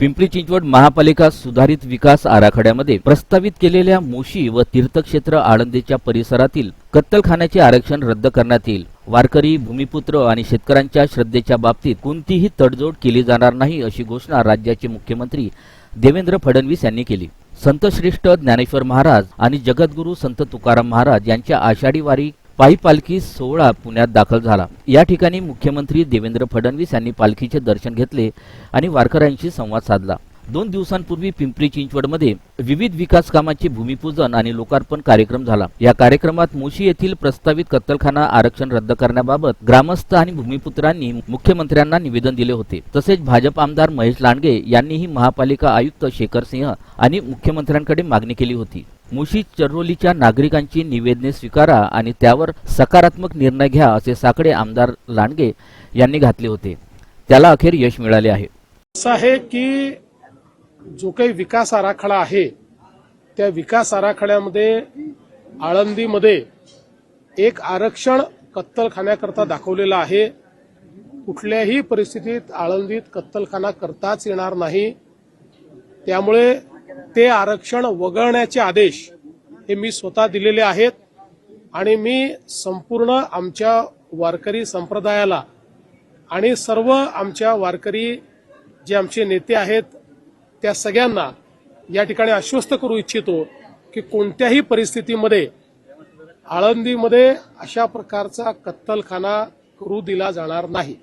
पिंपरी चिंचवड महापालिका सुधारित विकास आराखड्यामध्ये प्रस्तावित केलेल्या मोशी व तीर्थक्षेत्र आळंदीच्या परिसरातील कत्तलखान्याचे आरक्षण रद्द करण्यात येईल। वारकरी, भूमिपुत्र आणि शेतकऱ्यांच्या श्रद्धेच्या बाबतीत कोणतीही तडजोड केली जाणार नाही, अशी घोषणा राज्याचे मुख्यमंत्री देवेंद्र फडणवीस यांनी केली। संत श्रेष्ठ ज्ञानेश्वर महाराज आणि जगद्गुरू संत तुकाराम महाराज यांच्या आषाढी वारी पायी पालखी सोहळा पुण्यात दाखल झाला। या ठिकाणी मुख्यमंत्री देवेंद्र फडणवीस यांनी पालखीचे दर्शन घेतले आणि वारकऱ्यांशी संवाद साधला। 2 दिवसांपूर्वी पिंपरी चिंचवडमध्ये विविध विकास कामांचे भूमिपूजन आणि लोकार्पण कार्यक्रम झाला। या कार्यक्रमात मोशी येथील प्रस्तावित कत्तलखाना आरक्षण रद्द करण्याबाबत ग्रामस्थ आणि भूमिपुत्रांनी मुख्यमंत्र्यांना निवेदन दिले होते। तसेच भाजप आमदार महेश लांडगे यांनीही महापालिका आयुक्त शेखर सिंह आणि मुख्यमंत्र्यांकडे मागणी केली होती। मोशी चर्रोलीच्या नागरिकांची निवेदने स्वीकारा आणि त्यावर सकारात्मक निर्णय घ्या, असे साकडे आमदार लांडगे यांनी घातले होते। त्याला अखेर यश मिळाले आहे। असं आहे की जो काही विकास आराखडा आहे त्या विकास आराखड्यामध्ये आळंदीमध्ये एक आरक्षण कत्तलखान्याकरता दाखवलेलं आहे। कुठल्याही परिस्थितीत आळंदीत कत्तलखाना करताच येणार नाही, त्यामुळे ते आरक्षण वगळण्याचे आदेश हे मी स्वतः दिलेले आहेत आणि मी संपूर्ण आमच्या वारकरी संप्रदायाला आणि सर्व आमच्या वारकरी जे आमचे नेते आहेत त्या सगळ्यांना या ठिकाणी आश्वस्त करू इच्छितो की कोणत्याही परिस्थितीमध्ये आळंदीमध्ये अशा प्रकारचा कत्तलखाना करू दिला जाणार नाही।